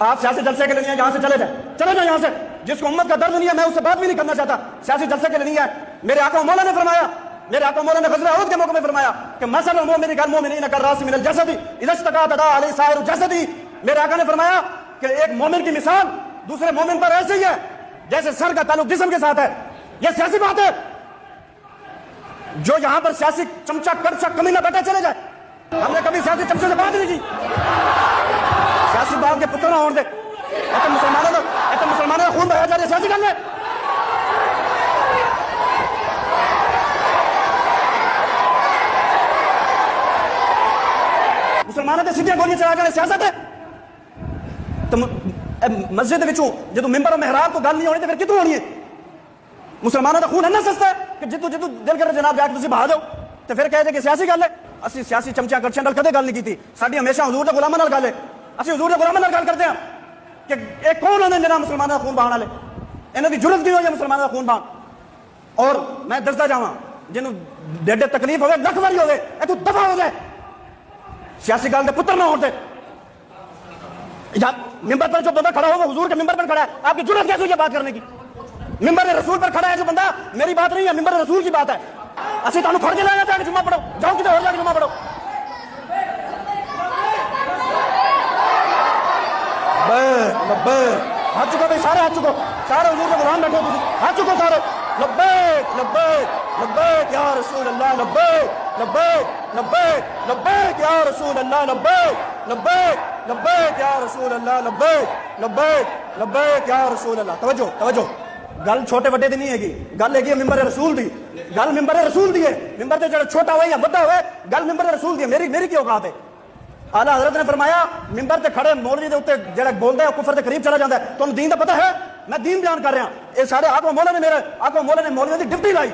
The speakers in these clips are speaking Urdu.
آپ سیاسی جلسے کے لیے نہیں ہے، یہاں سے چلے جائیں یہاں سے. جس کو امت کا درد نہیں ہے میں اس سے بات بھی نہیں کرنا چاہتا. سیاسی جلسے کے لیے نہیں ہے. میرے آقا مولا نے فرمایا، میرے آقا مولا نے غزوہ احد کے موقع میں فرمایا کہ مثل المؤمن کالمؤمنین کالراس من الجسد اذا اشتكى تداعى عليه سائر الجسد. میرے آقا نے فرمایا کہ ایک مومن کی مثال دوسرے مومن پر ایسے ہی ہے جیسے سر کا تعلق جسم کے ساتھ ہے. یہ سیاسی بات ہے. جو یہاں پر سیاسی چمچہ کڑچا کمینہ بیٹھا چلے جائے. ہم نے کبھی سیاسی چمچے سے بات نہیں کی. سیاسی بات کے پتر نہ ہون دے. مسلمانوں کا خون بہایا جا رہا ہے سیاسی کرنے. مسلمانوں کے سیدھیاں گولیاں چلا کے سیاست ہے. تو مسجد وچوں جدوں ممبر اور محراب کو گل نہیں ہونی تو پھر کتوں ہونی ہے؟ مسلمانوں کا خون ہے نا سستا ہے کہ جدوں دل کر جناب جا کے تسی بہا دو تو پھر کہے جے کہ سیاسی گل ہے. اسی سیاسی چمچیاں کڑچیاں نال کدے گل نہیں کیتی. ساڈی ہمیشہ حضور دے غلاماں نال گل ہے. اسی حضور دے غلاماں نال گل کرتے ہیں کہ یہ کون ہوندے جناب مسلمانوں کا خون بہانے والے؟ انہاں دی جرت کی ہوئی ہے مسلمانوں کا خون بہان. اور میں دسدا جاواں جنوں ڈیڈے تکلیف ہوے لکھ واری ہوے اے تو دفع ہو جائے. سیاسی گل دے پتر نہ ہون دے. ممبر پر جو بندہ کھڑا ہو وہ حضور کے ممبر پر کھڑا ہے. آپ کی جرت کیسے ہوئی ہے بات کرنے کی؟ ممبر رسول پر کھڑا ہے جو بندہ، میری بات نہیں ہے، ممبر رسول کی بات ہے. اسی تانوں کھڑ کے لایا جا کے جمعہ پڑھو. جاؤ کتے ہو جا کے جمعہ پڑھو. ہاتھ چکو بھائی، سارے ہاتھ چکو. سارے حضور کے غلام بیٹھو تسی. ہاتھ چکو سارے. لبیک لبیک لبیک یا رسول اللہ. لبیک لبیک لبیک لبیک یا رسول اللہ. لبیک لبیک لبیک یا رسول اللہ. لبیک لبیک لبیک یا رسول اللہ. توجہ توجہ. گل چھوٹے وڈے دی نہیں ہے گی، گل ہے ممبر رسول دی. گل ممبر رسول دی ہے. ممبر تے جڑا چھوٹا ہوئے یا بڑا ہوئے گل ممبر رسول دی ہے. میری کی اوقات ہے؟ اعلیٰ حضرت نے فرمایا ممبر تے کھڑے مولوی دے اوتے جڑا بولدا ہے کفر دے قریب چلا جاندا ہے. تانوں دین دا پتہ ہے؟ میں دین بیان کر رہا ہوں. اے سارے آقا مولا نے میرے آقا مولا نے مولوی دی ڈپٹی لائی.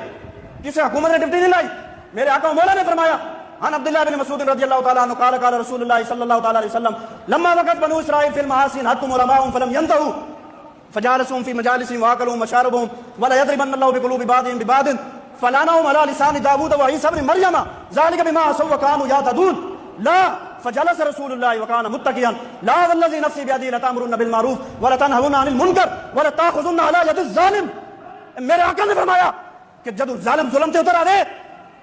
کسی حکومت نے ڈپٹی نہیں لائی. میرے آقا مولا نے فرمایا عن عبداللہ بن مسعود رضی اللہ تعالیٰ عنہ قال قال رسول اللہ صلی اللہ تعالیٰ علیہ وسلم لما وقت بنو اسرائیل فی المحاسن حتم علماءهم فلم ينتهوا فجالسهم في مجالسهم واكلوا مشاربهم ولا يضربن الله بقلوب بعضهم ببعض فلعنهم على لسان داوود وعيسى بن مريم ذلك بما عصوا وكانوا يعتدون. لا فجلس رسول الله وكان متكئا لا والذي نفسي بيده لتأمرن بالمعروف ولتنهون عن المنكر ولتأخذن على يد الظالم. میرے آقا نے فرمایا کہ جب ظالم ظلم تے اتر آوے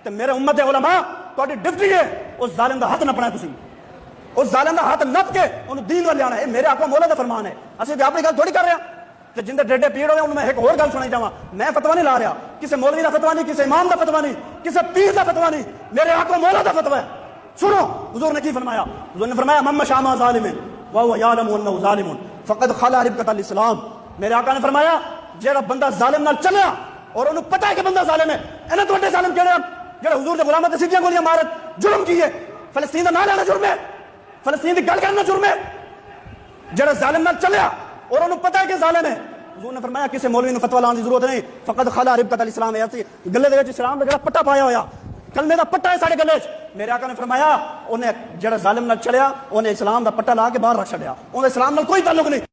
تو میرے امت علماء تہاڈی ڈیوٹی ہے اس ظالم دا ہاتھ نپنا. تسی اس ظالم دا ہاتھ نپ کے انہوں دین وال لیانا ہے. میرے آقا مولا دا فرمان ہے. اسی تے اپنی گل تھوڑی کر رہے ہیں کہ جن دے ڈیڈے پیڑ ہوئے انہوں میں ایک اور گل سنائی جاواں. میں فتویٰ نہیں لا رہا. کسی مولوی دا فتویٰ نہیں، کسی امام دا فتویٰ نہیں، کسی پیر دا فتویٰ نہیں. میرے آقا مولا دا فتویٰ ہے. سنو حضور نے کی فرمایا. حضور نے فرمایا من مشى مع ظالم وهو يعلم انه ظالم فقد خلا ربقة الاسلام. میرے آقا نے فرمایا جڑا بندہ ظالم نال چلیا اور انہوں پتہ ہے کہ بندہ ظالم ہے. انہاں تو بڑے ظالم کہڑے ہیں جڑے حضور دے غلاماں تے سیدھیاں گولیاں مارت جرم کیے. فلسطین دا نام لینا جرم ہے. فلسطین دی گل کرنا جرم ہے. جڑا ظالم نال چلیا اور انہوں پتہ ہے کہ ظالم ہے. حضور نے فرمایا کسی مولوی نو فتویٰ لانے کی ضرورت نہیں. فقد خلا ربقة الاسلام. ایسی گلے دے وچ اسلام دا جڑا پٹا پایا ہویا کلمے دا پٹا ہے ساڈے گلے وچ. میرے آقا نے فرمایا انہیں جڑا ظالم نال چلیا انہیں اسلام دا پٹا لا کے باہر رکھ چھڈیا. انہیں اسلام نال کوئی تعلق نہیں.